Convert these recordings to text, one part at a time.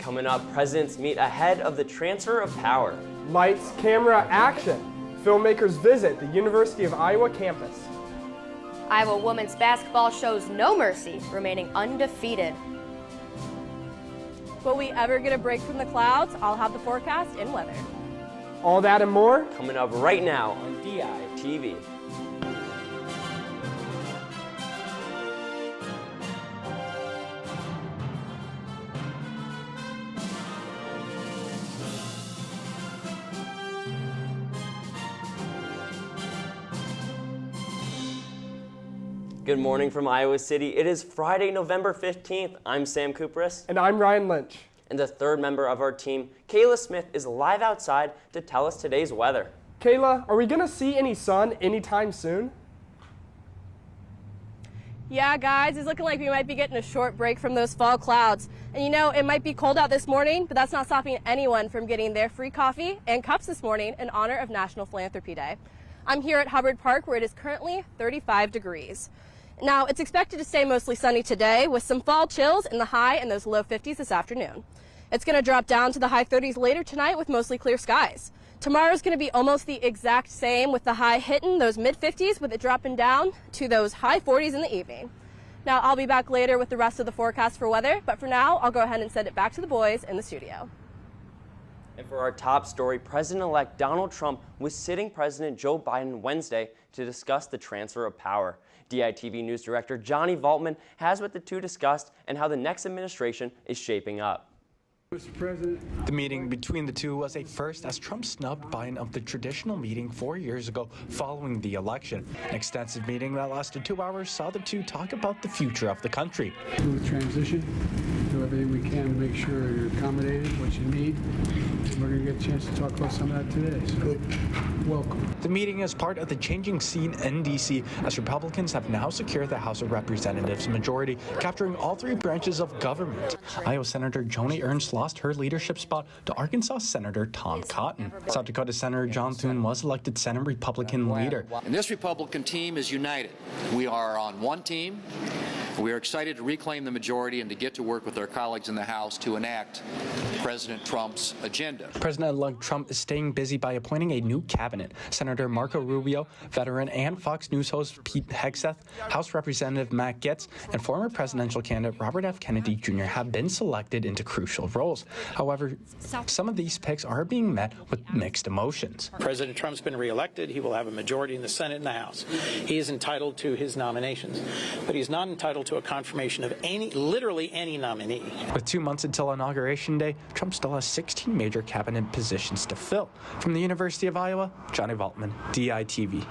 Coming up, presidents meet ahead of the transfer of power. Lights, camera, action. Filmmakers visit the University of Iowa campus. Iowa women's basketball shows no mercy, remaining undefeated. Will we ever get a break from the clouds? I'll have the forecast and weather. All that and more Coming up right now on DITV. Good morning from Iowa City. It is Friday, November 15th. I'm Sam Kupris. And I'm Ryan Lynch. And the third member of our team, Kayla Smith, is live outside to tell us today's weather. Kayla, are we going to see any sun anytime soon? Yeah, guys, it's looking like we might be getting a short break from those fall clouds. And you know, it might be cold out this morning, but that's not stopping anyone from getting their free coffee and cups this morning in honor of National Philanthropy Day. I'm here at Hubbard Park, where it is currently 35 degrees. Now, it's expected to stay mostly sunny today with some fall chills in the high and those low 50s this afternoon. It's going to drop down to the high 30s later tonight with mostly clear skies. Tomorrow's going to be almost the exact same with the high hitting those mid 50s with it dropping down to those high 40s in the evening. Now, I'll be back later with the rest of the forecast for weather, but for now, I'll go ahead and send it back to the boys in the studio. And for our top story, President-elect Donald Trump was sitting President Joe Biden Wednesday to discuss the transfer of power. DITV News Director Johnny Valtman has what the two discussed and how the next administration is shaping up. Mr. President. The meeting between the two was a first as Trump snubbed Biden of the traditional meeting 4 years ago following the election. An extensive meeting that lasted 2 hours saw the two talk about the future of the country. Smooth transition, do everything we can to make sure you're accommodated, what you need. We're going to get a chance to talk about some of that today, so welcome. The meeting is part of the changing scene in D.C. as Republicans have now secured the House of Representatives majority, capturing all three branches of government. Iowa Senator Joni Ernst lost her leadership spot to Arkansas Senator Tom Cotton. South Dakota Senator John Thune was elected Senate Republican leader. And this Republican team is united. We are on one team. We are excited to reclaim the majority and to get to work with our colleagues in the House to enact President Trump's agenda. President-elect Trump is staying busy by appointing a new cabinet. Senator Marco Rubio, veteran and Fox News host Pete Hegseth, House Representative Matt Gaetz, and former presidential candidate Robert F. Kennedy Jr. have been selected into crucial roles. However, some of these picks are being met with mixed emotions. President Trump's been reelected. He will have a majority in the Senate and the House. He is entitled to his nominations, but he's not entitled to a confirmation of literally any nominee. With 2 months until Inauguration Day, Trump still has 16 major cabinet positions to fill. From the University of Iowa, Johnny Valtman, DITV.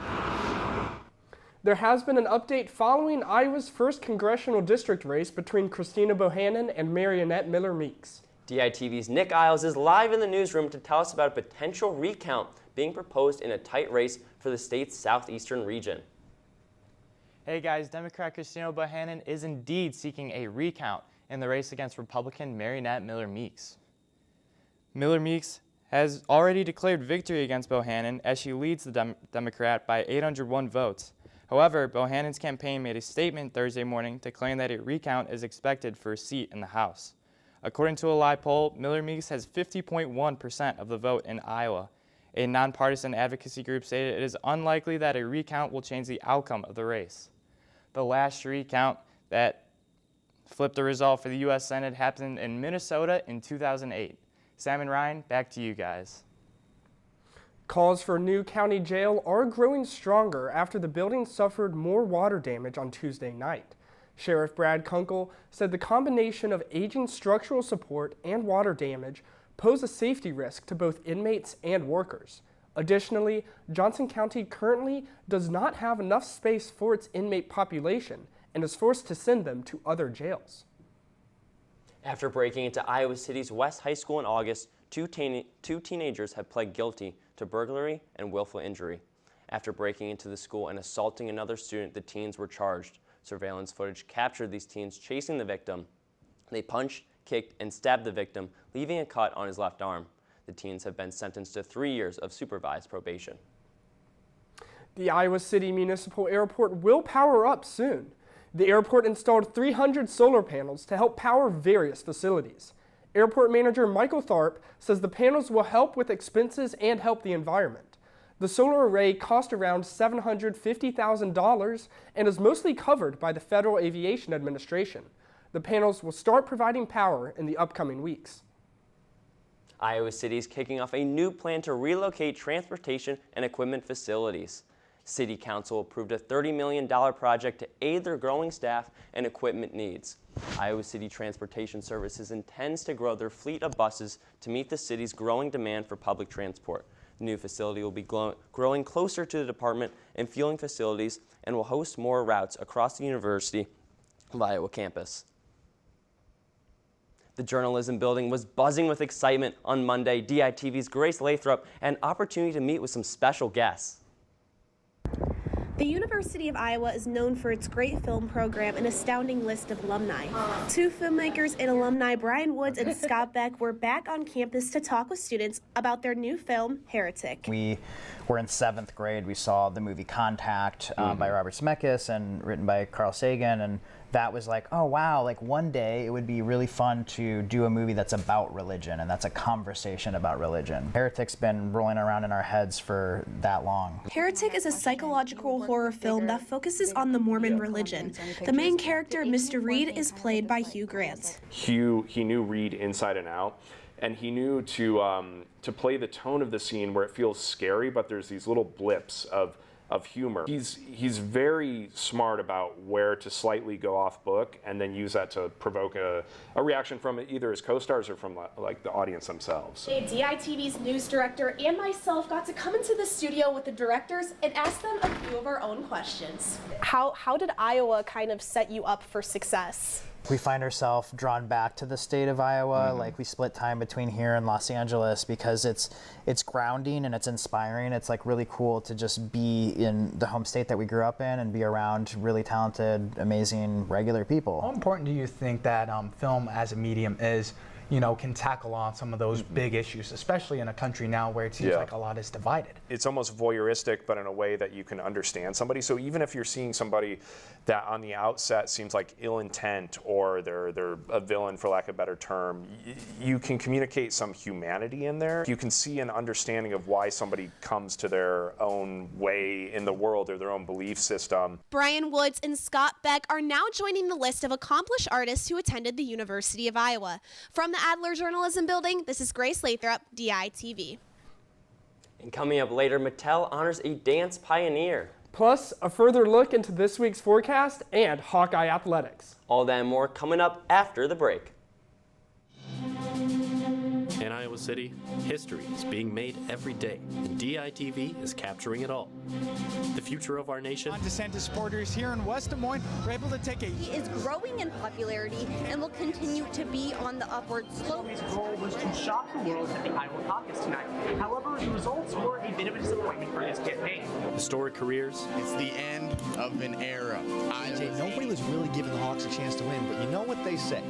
There has been an update following Iowa's first congressional district race between Christina Bohannon and Marionette Miller Meeks. DITV's Nick Isles is live in the newsroom to tell us about a potential recount being proposed in a tight race for the state's southeastern region. Hey guys, Democrat Christina Bohannon is indeed seeking a recount in the race against Republican Marionette Miller Meeks. Miller Meeks has already declared victory against Bohannon as she leads the Democrat by 801 votes. However, Bohannon's campaign made a statement Thursday morning declaring that a recount is expected for a seat in the House. According to a live poll, Miller Meeks has 50.1% of the vote in Iowa. A nonpartisan advocacy group stated it is unlikely that a recount will change the outcome of the race. The last recount that flipped the result for the U.S. Senate happened in Minnesota in 2008. Sam and Ryan, back to you guys. Calls for a new county jail are growing stronger after the building suffered more water damage on Tuesday night. Sheriff Brad Kunkel said the combination of aging structural support and water damage pose a safety risk to both inmates and workers. Additionally, Johnson County currently does not have enough space for its inmate population and is forced to send them to other jails. After breaking into Iowa City's West High School in August, two teenagers have pled guilty to burglary and willful injury. After breaking into the school and assaulting another student, the teens were charged. Surveillance footage captured these teens chasing the victim. They punched, kicked, and stabbed the victim, leaving a cut on his left arm. The teens have been sentenced to 3 years of supervised probation. The Iowa City Municipal Airport will power up soon. The airport installed 300 solar panels to help power various facilities. Airport Manager Michael Tharp says the panels will help with expenses and help the environment. The solar array cost around $750,000 and is mostly covered by the Federal Aviation Administration. The panels will start providing power in the upcoming weeks. Iowa City is kicking off a new plan to relocate transportation and equipment facilities. City Council approved a $30 million project to aid their growing staff and equipment needs. Iowa City Transportation Services intends to grow their fleet of buses to meet the city's growing demand for public transport. The new facility will be growing closer to the department and fueling facilities and will host more routes across the University of Iowa campus. The journalism building was buzzing with excitement on Monday. DITV's Grace Lathrop had an opportunity to meet with some special guests. The University of Iowa is known for its great film program and astounding list of alumni. Two filmmakers and alumni, Brian Woods and Scott Beck, were back on campus to talk with students about their new film, Heretic. We were in 7th grade. We saw the movie Contact by Robert Zemeckis and written by Carl Sagan, and that was like, oh wow, like one day it would be really fun to do a movie that's about religion and that's a conversation about religion. Heretic's been rolling around in our heads for that long. Heretic is a psychological horror film that focuses on the Mormon religion. The main character, Mr. Reed, is played by Hugh Grant. He knew Reed inside and out, and he knew to play the tone of the scene where it feels scary, but there's these little blips of humor. He's very smart about where to slightly go off book and then use that to provoke a reaction from either his co-stars or from like the audience themselves. DITV's news director and myself got to come into the studio with the directors and ask them a few of our own questions. How did Iowa kind of set you up for success? We find ourselves drawn back to the state of Iowa. Like we split time between here and Los Angeles because it's grounding and it's inspiring. It's like really cool to just be in the home state that we grew up in and be around really talented, amazing, regular people. How important do you think that film as a medium is, you know, can tackle on some of those big issues, especially in a country now where it seems like a lot is divided? It's almost voyeuristic, but in a way that you can understand somebody. So even if you're seeing somebody that on the outset seems like ill intent or they're a villain, for lack of a better term, you can communicate some humanity in there. You can see an understanding of why somebody comes to their own way in the world or their own belief system. Brian Woods and Scott Beck are now joining the list of accomplished artists who attended the University of Iowa. From the Adler Journalism Building, this is Grace Lathrop, DITV. And coming up later, Mattel honors a dance pioneer. Plus, a further look into this week's forecast and Hawkeye athletics. All that and more coming up after the break. In Iowa City, history is being made every day, and DITV is capturing it all. The future of our nation. DeSantis supporters here in West Des Moines were able to take He is growing in popularity and will continue to be on the upward slope. His goal was to shock the world at the Iowa caucus tonight. However, the results were a bit of a disappointment for his campaign. Historic careers. It's the end of an era. Nobody was really giving the Hawks a chance to win, but you know what they say.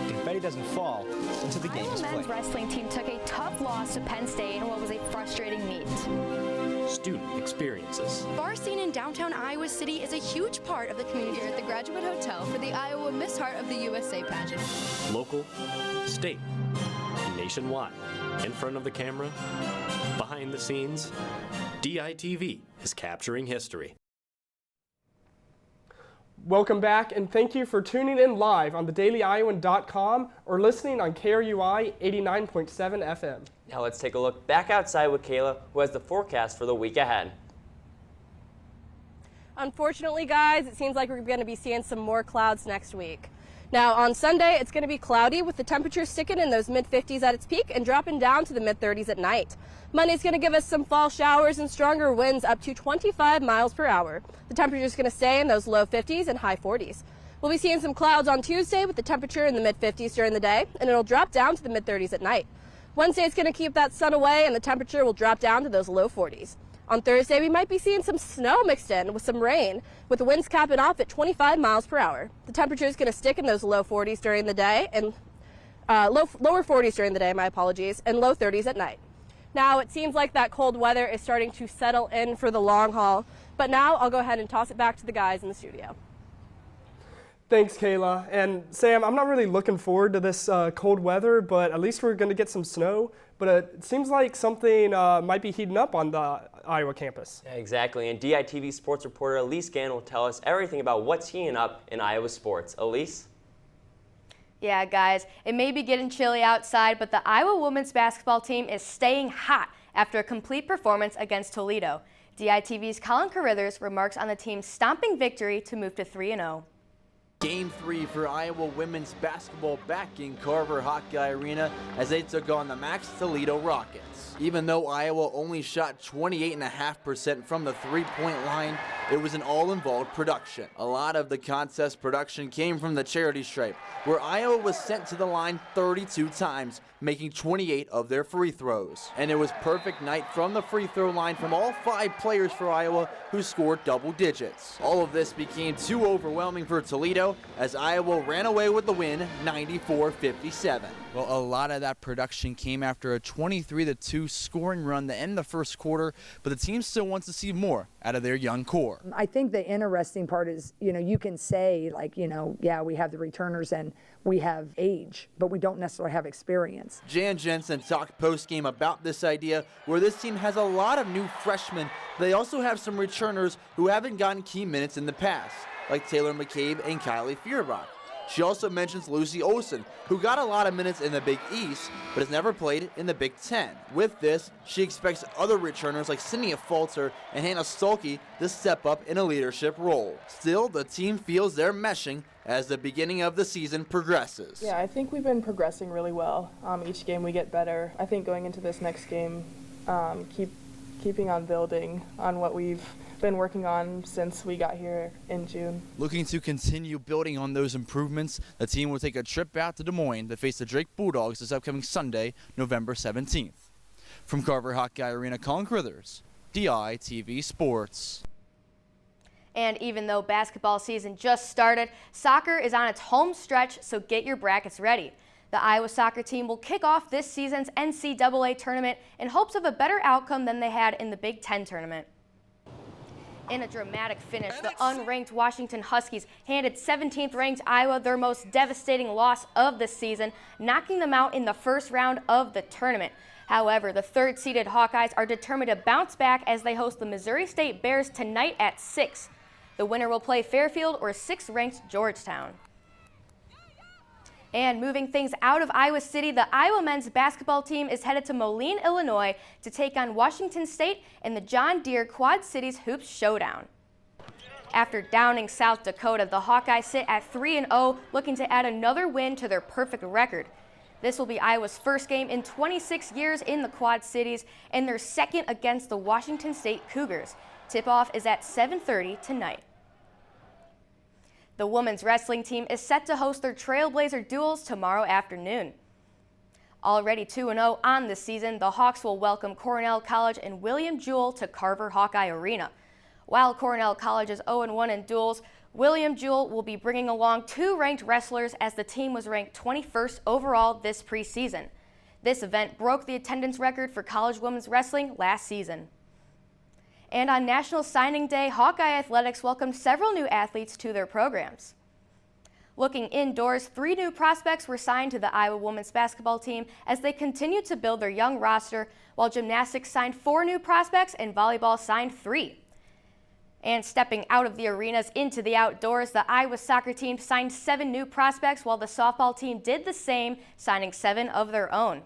Confetti doesn't fall until the game is played. Men's wrestling team took a tough loss to Penn State in what was a frustrating meet. Student experiences. Bar scene in downtown Iowa City is a huge part of the community here at the Graduate Hotel for the Iowa Miss Heart of the USA pageant. Local, state, and nationwide. In front of the camera, behind the scenes, DITV is capturing history. Welcome back, and thank you for tuning in live on thedailyiowan.com or listening on KRUI 89.7 FM. Now let's take a look back outside with Kayla, who has the forecast for the week ahead. Unfortunately, guys, it seems like we're going to be seeing some more clouds next week. Now, on Sunday, it's going to be cloudy with the temperature sticking in those mid-50s at its peak and dropping down to the mid-30s at night. Monday's going to give us some fall showers and stronger winds up to 25 miles per hour. The temperature is going to stay in those low 50s and high 40s. We'll be seeing some clouds on Tuesday with the temperature in the mid-50s during the day, and it'll drop down to the mid-30s at night. Wednesday is going to keep that sun away, and the temperature will drop down to those low 40s. On Thursday, we might be seeing some snow mixed in with some rain, with the winds capping off at 25 miles per hour. The temperature is going to stick in those low 40s during the day, and lower 40s during the day, my apologies, and low 30s at night. Now, it seems like that cold weather is starting to settle in for the long haul, but now I'll go ahead and toss it back to the guys in the studio. Thanks, Kayla. And Sam, I'm not really looking forward to this cold weather, but at least we're going to get some snow. But it seems like something might be heating up on the Iowa campus. Yeah, exactly. And DITV sports reporter Elise Gann will tell us everything about what's heating up in Iowa sports. Elise? Yeah, guys, it may be getting chilly outside, but the Iowa women's basketball team is staying hot after a complete performance against Toledo. DITV's Colin Carruthers remarks on the team's stomping victory to move to 3-0. Game 3 for Iowa women's basketball back in Carver Hawkeye Arena as they took on the Max Toledo Rockets. Even though Iowa only shot 28.5% from the three-point line, it was an all-involved production. A lot of the contest production came from the charity stripe, where Iowa was sent to the line 32 times, making 28 of their free throws. And it was perfect night from the free throw line from all 5 players for Iowa who scored double digits. All of this became too overwhelming for Toledo as Iowa ran away with the win 94-57. Well, a lot of that production came after a 23-2 scoring run to end the first quarter, but the team still wants to see more out of their young core. I think the interesting part is, you can say, like, yeah, we have the returners and we have age, but we don't necessarily have experience. Jan Jensen talked post-game about this idea, where this team has a lot of new freshmen. They also have some returners who haven't gotten key minutes in the past, like Taylor McCabe and Kylie Feuerbach. She also mentions Lucy Olsen, who got a lot of minutes in the Big East, but has never played in the Big Ten. With this, she expects other returners like Cynia Falter and Hannah Stolke to step up in a leadership role. Still, the team feels they're meshing as the beginning of the season progresses. Yeah, I think we've been progressing really well. Each game we get better. I think going into this next game, keeping on building on what we've been working on since we got here in June. Looking to continue building on those improvements, the team will take a trip out to Des Moines to face the Drake Bulldogs this upcoming Sunday, November 17th. From Carver Hawkeye Arena, Colin Carruthers, DITV Sports. And even though basketball season just started, soccer is on its home stretch, so get your brackets ready. The Iowa soccer team will kick off this season's NCAA tournament in hopes of a better outcome than they had in the Big Ten tournament. In a dramatic finish, the unranked Washington Huskies handed 17th ranked Iowa their most devastating loss of the season, knocking them out in the first round of the tournament. However, the third-seeded Hawkeyes are determined to bounce back as they host the Missouri State Bears tonight at 6. The winner will play Fairfield or 6th-ranked Georgetown. And moving things out of Iowa City, the Iowa men's basketball team is headed to Moline, Illinois to take on Washington State in the John Deere Quad Cities Hoops Showdown. After downing South Dakota, the Hawkeyes sit at 3-0, looking to add another win to their perfect record. This will be Iowa's first game in 26 years in the Quad Cities and their second against the Washington State Cougars. Tip-off is at 7:30 tonight. The women's wrestling team is set to host their Trailblazer duels tomorrow afternoon. Already 2-0 on this season, the Hawks will welcome Cornell College and William Jewell to Carver Hawkeye Arena. While Cornell College is 0-1 in duels, William Jewell will be bringing along 2 ranked wrestlers as the team was ranked 21st overall this preseason. This event broke the attendance record for college women's wrestling last season. And on National Signing Day, Hawkeye Athletics welcomed several new athletes to their programs. Looking indoors, 3 new prospects were signed to the Iowa women's basketball team as they continue to build their young roster, while gymnastics signed 4 new prospects and volleyball signed 3. And stepping out of the arenas into the outdoors, the Iowa soccer team signed 7 new prospects, while the softball team did the same, signing 7 of their own.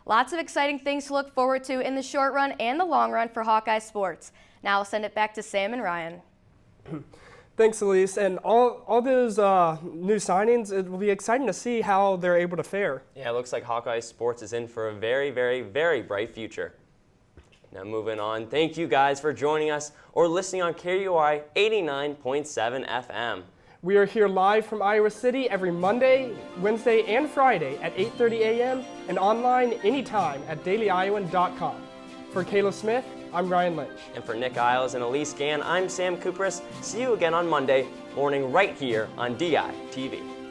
Lots of exciting things to look forward to in the short run and the long run for Hawkeye sports. Now I'll send it back to Sam and Ryan. Thanks, Elise. And all those new signings, it will be exciting to see how they're able to fare. Yeah, it looks like Hawkeye sports is in for a very, very, very bright future. Now moving on, thank you guys for joining us or listening on KUI 89.7 FM. We are here live from Iowa City every Monday, Wednesday, and Friday at 8:30 a.m. and online anytime at dailyiowan.com. For Kayla Smith, I'm Ryan Lynch. And for Nick Isles and Elise Gann, I'm Sam Kupris. See you again on Monday morning right here on DITV.